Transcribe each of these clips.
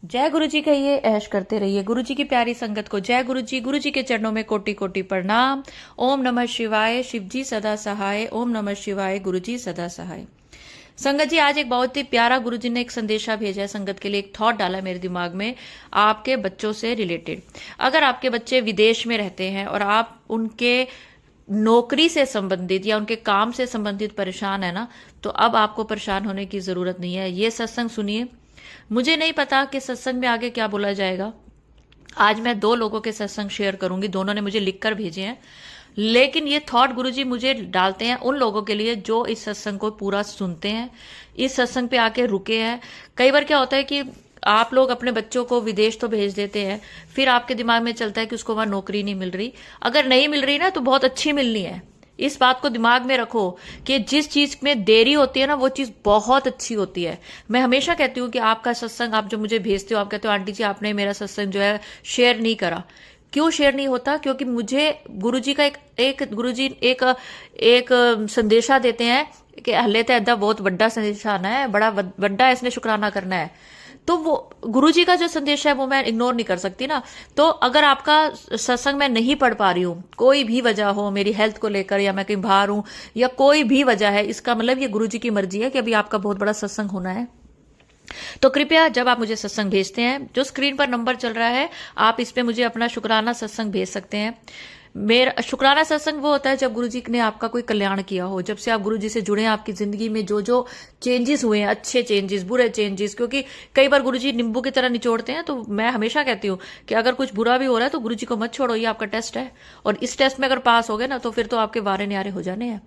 जय गुरु जी कहिए, ऐश करते रहिए गुरु जी की प्यारी संगत को। जय गुरु जी के चरणों में कोटि कोटि प्रणाम। ओम नमः शिवाय, शिव जी सदा सहाय। ओम नमः शिवाय, गुरु जी सदा सहाय। संगत जी, आज एक बहुत ही प्यारा गुरु जी ने एक संदेशा भेजा है संगत के लिए, एक थॉट डाला है मेरे दिमाग में आपके बच्चों से रिलेटेड। अगर आपके बच्चे विदेश में रहते हैं और आप उनके नौकरी से संबंधित या उनके काम से संबंधित परेशान है ना, तो अब आपको परेशान होने की जरूरत नहीं है। ये सत्संग सुनिए। मुझे नहीं पता कि सत्संग में आगे क्या बोला जाएगा। आज मैं दो लोगों के सत्संग शेयर करूंगी, दोनों ने मुझे लिखकर भेजे हैं। लेकिन ये थॉट गुरुजी मुझे डालते हैं उन लोगों के लिए जो इस सत्संग को पूरा सुनते हैं, इस सत्संग पे आके रुके हैं। कई बार क्या होता है कि आप लोग अपने बच्चों को विदेश तो भेज देते हैं, फिर आपके दिमाग में चलता है कि उसको वहां नौकरी नहीं मिल रही। अगर नहीं मिल रही ना, तो बहुत अच्छी मिलनी है। इस बात को दिमाग में रखो कि जिस चीज में देरी होती है ना, वो चीज बहुत अच्छी होती है। मैं हमेशा कहती हूँ कि आपका सत्संग आप जो मुझे भेजते हो, आप कहते हो आंटी जी आपने मेरा सत्संग जो है शेयर नहीं करा। क्यों शेयर नहीं होता? क्योंकि मुझे गुरुजी का गुरुजी एक संदेशा देते हैं कि हले तो ऐदा बहुत बड़ा संदेशा आना है, बड़ा बड़ा इसने शुक्राना करना है। तो वो गुरुजी का जो संदेश है वो मैं इग्नोर नहीं कर सकती ना। तो अगर आपका सत्संग मैं नहीं पढ़ पा रही हूँ, कोई भी वजह हो, मेरी हेल्थ को लेकर या मैं कहीं बाहर हूं या कोई भी वजह है, इसका मतलब ये गुरुजी की मर्जी है कि अभी आपका बहुत बड़ा सत्संग होना है। तो कृपया जब आप मुझे सत्संग भेजते हैं, जो स्क्रीन पर नंबर चल रहा है, आप इस पे मुझे अपना शुक्राना सत्संग भेज सकते हैं। मेरा शुक्राना सत्संग वो होता है जब गुरुजी ने आपका कोई कल्याण किया हो, जब से आप गुरुजी से जुड़े हैं, आपकी जिंदगी में जो जो चेंजेस हुए हैं, अच्छे चेंजेस, बुरे चेंजेस। क्योंकि कई बार गुरुजी नींबू की तरह निचोड़ते हैं। तो मैं हमेशा कहती हूँ कि अगर कुछ बुरा भी हो रहा है तो गुरुजी को मत छोड़ो, ये आपका टेस्ट है। और इस टेस्ट में अगर पास हो गए ना, तो फिर तो आपके वारे न्यारे हो जाने हैं।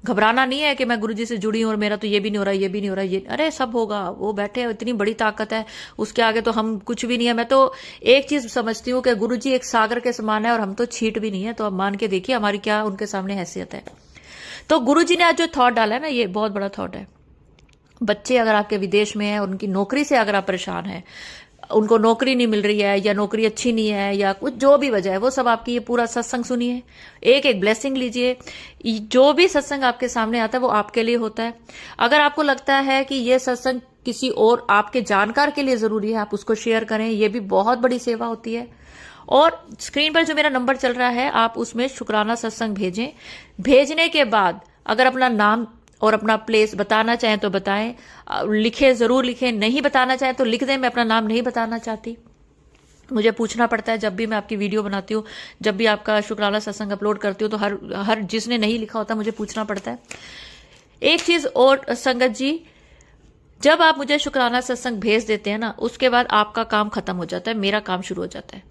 घबराना नहीं है कि मैं गुरुजी से जुड़ी हूं और मेरा तो ये भी नहीं हो रहा, ये भी नहीं हो रहा, ये अरे सब होगा। वो बैठे हैं, इतनी बड़ी ताकत है, उसके आगे तो हम कुछ भी नहीं है। मैं तो एक चीज समझती हूँ कि गुरुजी एक सागर के समान है और हम तो छीट भी नहीं है। तो अब मान के देखिए हमारी क्या उनके सामने हैसियत है। तो गुरुजी ने आज जो थॉट डाला है ना, ये बहुत बड़ा थॉट है। बच्चे अगर आपके विदेश में है, उनकी नौकरी से अगर आप परेशान है, उनको नौकरी नहीं मिल रही है या नौकरी अच्छी नहीं है या कुछ जो भी वजह है, वो सब आपकी ये पूरा सत्संग सुनिए, एक एक ब्लेसिंग लीजिए। जो भी सत्संग आपके सामने आता है वो आपके लिए होता है। अगर आपको लगता है कि ये सत्संग किसी और आपके जानकार के लिए जरूरी है, आप उसको शेयर करें, ये भी बहुत बड़ी सेवा होती है। और स्क्रीन पर जो मेरा नंबर चल रहा है, आप उसमें शुक्राना सत्संग भेजें। भेजने के बाद अगर अपना नाम और अपना प्लेस बताना चाहें तो बताएं, लिखें, जरूर लिखें। नहीं बताना चाहें तो लिख दें, मैं अपना नाम नहीं बताना चाहती। मुझे पूछना पड़ता है जब भी मैं आपकी वीडियो बनाती हूँ, जब भी आपका शुक्राना सत्संग अपलोड करती हूँ, तो हर जिसने नहीं लिखा होता मुझे पूछना पड़ता है। एक चीज और संगत जी, जब आप मुझे शुक्राना सत्संग भेज देते हैं ना, उसके बाद आपका काम खत्म हो जाता है, मेरा काम शुरू हो जाता है।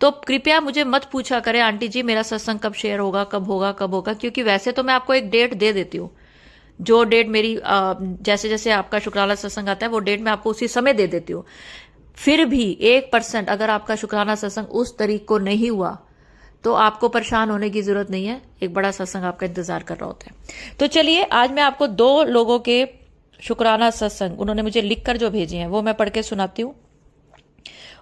तो कृपया मुझे मत पूछा करें आंटी जी मेरा सत्संग कब शेयर होगा, कब होगा, कब होगा। क्योंकि वैसे तो मैं आपको एक डेट दे देती हूँ, जो डेट मेरी जैसे जैसे आपका शुक्राना सत्संग आता है वो डेट मैं आपको उसी समय दे देती हूँ। फिर भी 1% अगर आपका शुक्राना सत्संग उस तारीख को नहीं हुआ, तो आपको परेशान होने की जरूरत नहीं है। एक बड़ा सत्संग आपका इंतजार कर रहा होता है। तो चलिए, आज मैं आपको दो लोगों के शुक्राना सत्संग उन्होंने मुझे लिखकर जो भेजे हैं वो मैं पढ़ के सुनाती हूँ।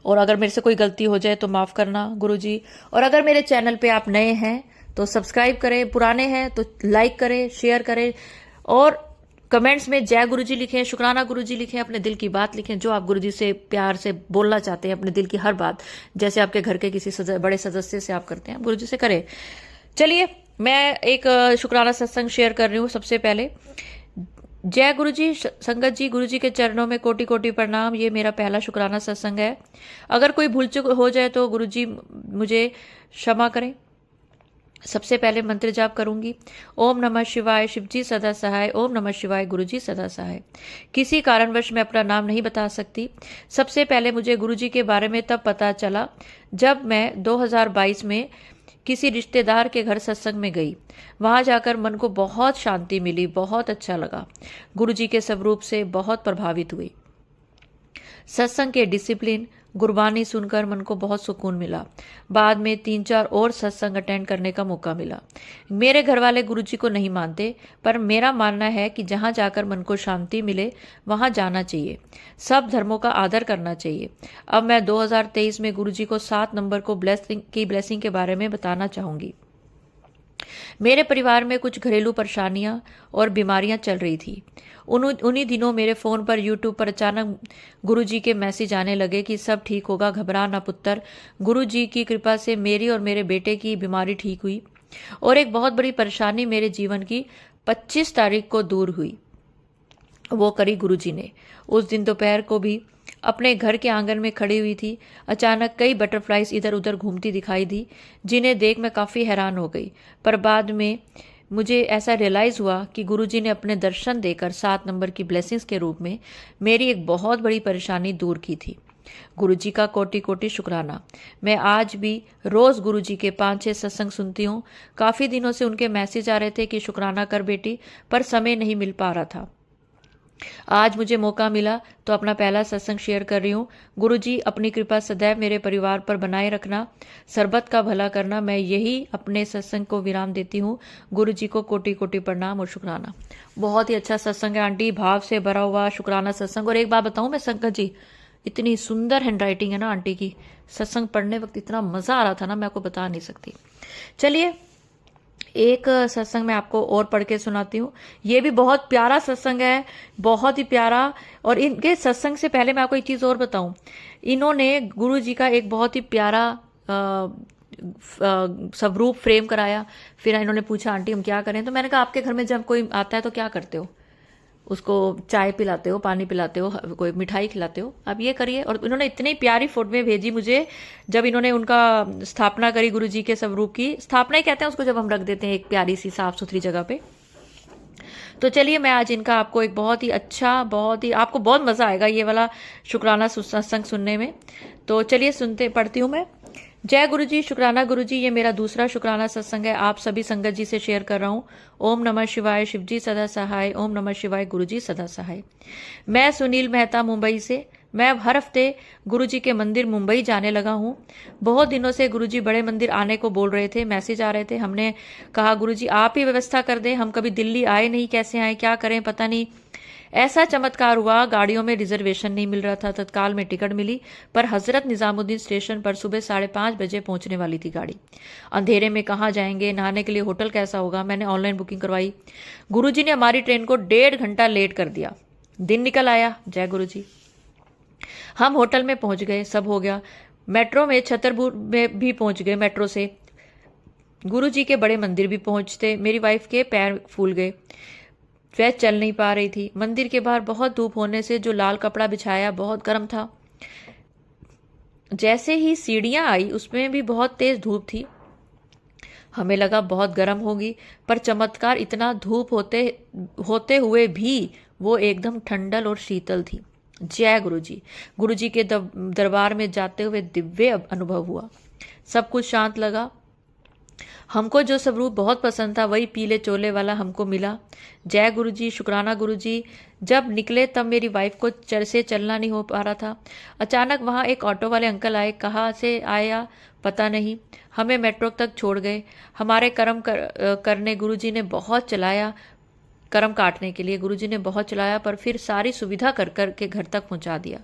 और अगर मेरे से कोई गलती हो जाए तो माफ करना गुरुजी। और अगर मेरे चैनल पे आप नए हैं तो सब्सक्राइब करें, पुराने हैं तो लाइक करें, शेयर करें और कमेंट्स में जय गुरुजी लिखें, शुक्राना गुरुजी लिखें, अपने दिल की बात लिखें, जो आप गुरुजी से प्यार से बोलना चाहते हैं, अपने दिल की हर बात, जैसे आपके घर के किसी बड़े सदस्य से आप करते हैं, गुरुजी से करें। चलिए, मैं एक शुक्राना सत्संग शेयर कर रही हूँ। सबसे पहले जय गुरुजी संगत जी, गुरुजी के चरणों में कोटि कोटि प्रणाम। ये मेरा पहला शुक्राना सत्संग है। अगर कोई भूल चूक हो जाए तो गुरुजी मुझे क्षमा करें। सबसे पहले मंत्र जाप करूंगी। ओम नमः शिवाय, शिवजी सदा सहाय। ओम नमः शिवाय, गुरुजी सदा सहाय। किसी कारणवश मैं अपना नाम नहीं बता सकती। सबसे पहले मुझे गुरुजी के बारे में तब पता चला जब मैं 2022 में किसी रिश्तेदार के घर सत्संग में गई। वहां जाकर मन को बहुत शांति मिली, बहुत अच्छा लगा। गुरुजी के स्वरूप से बहुत प्रभावित हुई। सत्संग के डिसिप्लिन, गुरबानी सुनकर मन को बहुत सुकून मिला। बाद में 3-4 और सत्संग अटेंड करने का मौका मिला। मेरे घर वाले गुरुजी को नहीं मानते, पर मेरा मानना है कि जहां जाकर मन को शांति मिले वहां जाना चाहिए। सब धर्मों का आदर करना चाहिए। अब मैं 2023 में गुरुजी को 7 नंबर को ब्लेसिंग के बारे में बताना चाहूंगी। मेरे परिवार में कुछ घरेलू परेशानियां और बीमारियां चल रही थी। उन्हीं दिनों मेरे फ़ोन पर यूट्यूब पर अचानक गुरुजी के मैसेज आने लगे कि सब ठीक होगा, घबरा ना पुत्र। गुरुजी की कृपा से मेरी और मेरे बेटे की बीमारी ठीक हुई और एक बहुत बड़ी परेशानी मेरे जीवन की 25 तारीख को दूर हुई। वो करी गुरुजी ने। उस दिन दोपहर को भी अपने घर के आंगन में खड़ी हुई थी। अचानक कई बटरफ्लाइज इधर उधर घूमती दिखाई दी, जिन्हें देख मैं काफ़ी हैरान हो गई। पर बाद में मुझे ऐसा रियलाइज़ हुआ कि गुरुजी ने अपने दर्शन देकर 7 नंबर की ब्लेसिंग्स के रूप में मेरी एक बहुत बड़ी परेशानी दूर की थी। गुरुजी का कोटि कोटि शुक्राना। मैं आज भी रोज़ गुरुजी के 5-6 सत्संग सुनती हूँ। काफ़ी दिनों से उनके मैसेज आ रहे थे कि शुक्राना कर बेटी, पर समय नहीं मिल पा रहा था। आज मुझे मौका मिला तो अपना पहला सत्संग शेयर कर रही हूँ। गुरुजी अपनी कृपा सदैव मेरे परिवार पर बनाए रखना, सरबत का भला करना। मैं यही अपने सत्संग को विराम देती हूँ। गुरुजी को कोटि कोटि प्रणाम और शुक्राना। बहुत ही अच्छा सत्संग है आंटी, भाव से भरा हुआ शुक्राना सत्संग। और एक बात बताऊँ मैं संकट जी, इतनी सुंदर हैंड राइटिंग है ना आंटी की। सत्संग पढ़ने वक्त इतना मजा आ रहा था ना, मैं आपको बता नहीं सकती। चलिए एक सत्संग मैं आपको और पढ़ के सुनाती हूँ। ये भी बहुत प्यारा सत्संग है, बहुत ही प्यारा। और इनके सत्संग से पहले मैं आपको एक चीज़ और बताऊं। इन्होंने गुरु जी का एक बहुत ही प्यारा स्वरूप फ्रेम कराया। फिर इन्होंने पूछा आंटी हम क्या करें, तो मैंने कहा आपके घर में जब कोई आता है तो क्या करते हो? उसको चाय पिलाते हो, पानी पिलाते हो, कोई मिठाई खिलाते हो, आप ये करिए। और इन्होंने इतनी प्यारी फोटो में भेजी मुझे, जब इन्होंने उनका स्थापना करी गुरु जी के स्वरूप की। स्थापना ही कहते हैं उसको जब हम रख देते हैं एक प्यारी सी साफ सुथरी जगह पे। तो चलिए मैं आज इनका आपको एक बहुत ही अच्छा, बहुत ही आपको बहुत मजा आएगा ये वाला शुक्राना सत्संग सुनने में। तो चलिए सुनते पढ़ती हूँ मैं। जय गुरु जी, शुक्राना गुरु जी। ये मेरा दूसरा शुक्राना सत्संग है, आप सभी संगत जी से शेयर कर रहा हूँ। ओम नमः शिवाय, शिव जी सदा सहाय। ओम नमः शिवाय, गुरु जी सदा सहाय। मैं सुनील मेहता मुंबई से। मैं अब हर हफ्ते गुरु जी के मंदिर मुंबई जाने लगा हूँ। बहुत दिनों से गुरु जी बड़े मंदिर आने को बोल रहे थे, मैसेज आ रहे थे। हमने कहा गुरु जी आप ही व्यवस्था कर दें, हम कभी दिल्ली आए नहीं, कैसे आए, क्या करें पता नहीं। ऐसा चमत्कार हुआ, गाड़ियों में रिजर्वेशन नहीं मिल रहा था, तत्काल में टिकट मिली। पर हजरत निजामुद्दीन स्टेशन पर सुबह 5:30 बजे पहुंचने वाली थी गाड़ी। अंधेरे में कहाँ जाएंगे, नहाने के लिए होटल कैसा होगा। मैंने ऑनलाइन बुकिंग करवाई। गुरुजी ने हमारी ट्रेन को 1.5 घंटा लेट कर दिया। दिन निकल आया। जय गुरु जी। हम होटल में पहुंच गए, सब हो गया। मेट्रो में छतरपुर में भी पहुंच गए। मेट्रो से गुरु जी के बड़े मंदिर भी पहुंचते मेरी वाइफ के पैर फूल गए, वह चल नहीं पा रही थी। मंदिर के बाहर बहुत धूप होने से जो लाल कपड़ा बिछाया बहुत गर्म था। जैसे ही सीढ़ियां आई उसमें भी बहुत तेज धूप थी। हमें लगा बहुत गर्म होगी, पर चमत्कार इतना धूप होते हुए भी वो एकदम ठंडल और शीतल थी। जय गुरु जी। गुरु जी के दरबार में जाते हुए दिव्य अनुभव हुआ। सब कुछ शांत लगा। हमको जो स्वरूप बहुत पसंद था वही पीले चोले वाला हमको मिला। जय गुरु जी, शुक्राना गुरु जी। जब निकले तब मेरी वाइफ को से चलना नहीं हो पा रहा था। अचानक वहाँ एक ऑटो वाले अंकल आए, कहाँ से आया पता नहीं, हमें मेट्रो तक छोड़ गए। हमारे करने गुरु जी ने बहुत चलाया, कर्म काटने के लिए गुरुजी ने बहुत चलाया, पर फिर सारी सुविधा कर कर के घर तक पहुंचा दिया।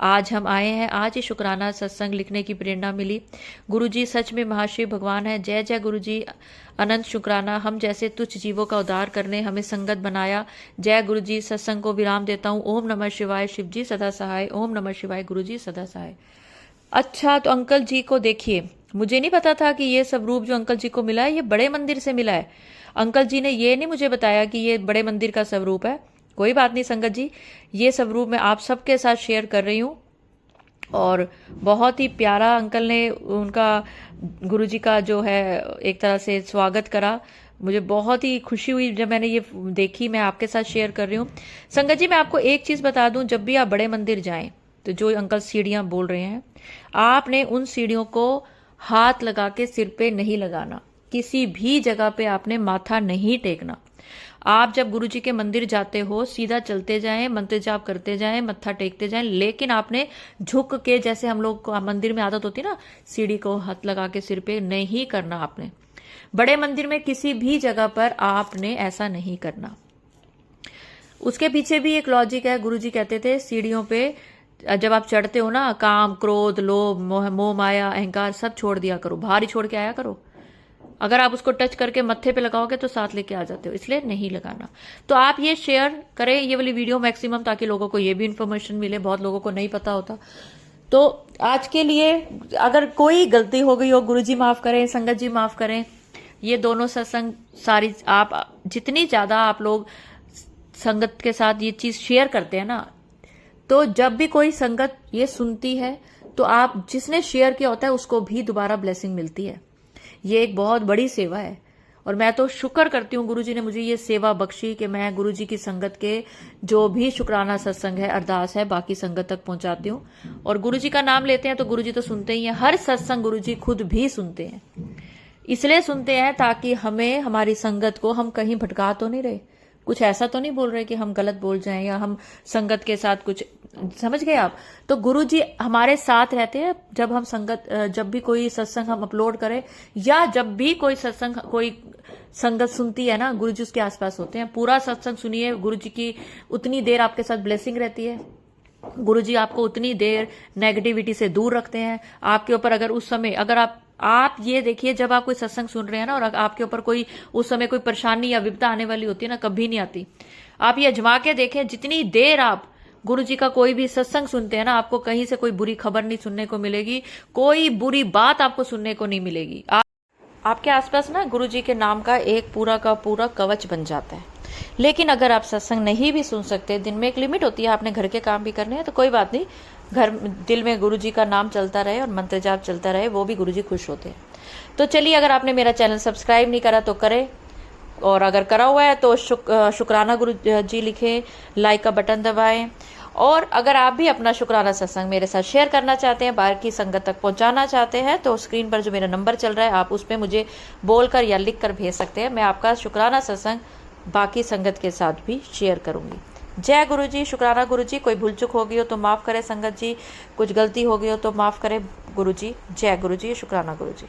आज हम आए हैं, आज ही शुक्राना सत्संग लिखने की प्रेरणा मिली। गुरुजी सच में महाशिव भगवान है। जय जय गुरुजी, अनंत शुक्राना। हम जैसे तुच्छ जीवों का उद्धार करने हमें संगत बनाया। जय गुरुजी। सत्संग को विराम देता हूँ। ओम नमः शिवाय, शिव जी सदा सहाय। ओम नमः शिवाय, गुरुजी सदा सहाय। अच्छा, तो अंकल जी को देखिए, मुझे नहीं पता था कि ये स्वरूप जो अंकल जी को मिला है ये बड़े मंदिर से मिला है। अंकल जी ने ये नहीं मुझे बताया कि ये बड़े मंदिर का स्वरूप है। कोई बात नहीं संगत जी, ये स्वरूप मैं आप सबके साथ शेयर कर रही हूँ। और बहुत ही प्यारा अंकल ने उनका गुरुजी का जो है एक तरह से स्वागत करा। मुझे बहुत ही खुशी हुई जब मैंने ये देखी। मैं आपके साथ शेयर कर रही हूँ। संगत जी मैं आपको एक चीज़ बता दूं, जब भी आप बड़े मंदिर जाएं तो जो अंकल सीढ़ियाँ बोल रहे हैं, आपने उन सीढ़ियों को हाथ लगा के सिर पे नहीं लगाना। किसी भी जगह पे आपने माथा नहीं टेकना। आप जब गुरुजी के मंदिर जाते हो सीधा चलते जाएं, मंत्र जाप करते जाएं, मत्था टेकते जाएं, लेकिन आपने झुक के, जैसे हम लोग को मंदिर में आदत होती है ना, सीढ़ी को हाथ लगा के सिर पे नहीं करना आपने। बड़े मंदिर में किसी भी जगह पर आपने ऐसा नहीं करना। उसके पीछे भी एक लॉजिक है। गुरुजी कहते थे सीढ़ियों पे जब आप चढ़ते हो ना, काम, क्रोध, लोभ, मोह, माया, अहंकार सब छोड़ दिया करो, बाहर ही छोड़ के आया करो। अगर आप उसको टच करके मत्थे पे लगाओगे तो साथ लेके आ जाते हो, इसलिए नहीं लगाना। तो आप ये शेयर करें ये वाली वीडियो मैक्सिमम, ताकि लोगों को ये भी इन्फॉर्मेशन मिले, बहुत लोगों को नहीं पता होता। तो आज के लिए अगर कोई गलती हो गई हो, गुरुजी माफ करें, संगत जी माफ करें। ये दोनों सत्संग सारी आप जितनी ज्यादा आप लोग संगत के साथ ये चीज शेयर करते हैं ना, तो जब भी कोई संगत ये सुनती है तो आप जिसने शेयर किया होता है उसको भी दोबारा ब्लेसिंग मिलती है। ये एक बहुत बड़ी सेवा है और मैं तो शुक्र करती हूँ गुरुजी ने मुझे ये सेवा बख्शी कि मैं गुरुजी की संगत के जो भी शुक्राना सत्संग है, अरदास है, बाकी संगत तक पहुंचाती हूँ। और गुरुजी का नाम लेते हैं तो गुरुजी तो सुनते ही हैं, हर सत्संग गुरुजी खुद भी सुनते हैं। इसलिए सुनते हैं ताकि हमें, हमारी संगत को हम कहीं भटका तो नहीं रहे, कुछ ऐसा तो नहीं बोल रहे कि हम गलत बोल जाएं या हम संगत के साथ कुछ, समझ गए आप। तो गुरुजी हमारे साथ रहते हैं जब हम संगत, जब भी कोई सत्संग हम अपलोड करें या जब भी कोई सत्संग कोई संगत सुनती है ना, गुरुजी उसके आसपास होते हैं। पूरा सत्संग सुनिए, गुरुजी की उतनी देर आपके साथ ब्लेसिंग रहती है। गुरुजी आपको उतनी देर नेगेटिविटी से दूर रखते हैं। आपके ऊपर अगर उस समय, अगर आप ये देखिए जब आप कोई सत्संग सुन रहे हैं ना और आपके ऊपर कोई उस समय कोई परेशानी या विपदा आने वाली होती है ना, कभी नहीं आती। आप ये अजमा के देखें, जितनी देर आप गुरुजी का कोई भी सत्संग सुनते हैं ना, आपको कहीं से कोई बुरी खबर नहीं सुनने को मिलेगी, कोई बुरी बात आपको सुनने को नहीं मिलेगी। आपके आसपास ना गुरुजी के नाम का एक पूरा का पूरा कवच बन जाता है। लेकिन अगर आप सत्संग नहीं भी सुन सकते, दिन में एक लिमिट होती है, आपने घर के काम भी करने हैं, तो कोई बात नहीं, घर दिल में गुरुजी का नाम चलता रहे और मंत्र जाप चलता रहे, वो भी गुरुजी खुश होते हैं। तो चलिए, अगर आपने मेरा चैनल सब्सक्राइब नहीं करा तो करें, और अगर करा हुआ है तो शुक्राना गुरुजी लिखें, लाइक का बटन दबाएं। और अगर आप भी अपना शुक्राना सत्संग मेरे साथ शेयर करना चाहते हैं, बाकी संगत तक पहुंचाना चाहते हैं, तो स्क्रीन पर जो मेरा नंबर चल रहा है आप उस पर मुझे बोलकर या लिख कर भेज सकते हैं। मैं आपका शुक्राना सत्संग बाकी संगत के साथ भी शेयर करूंगी। जय गुरुजी, शुक्राना गुरुजी। कोई भूल चूक हो गई हो तो माफ़ करें संगत जी, कुछ गलती हो गई हो तो माफ़ करें गुरुजी। जय गुरुजी, शुक्राना गुरुजी।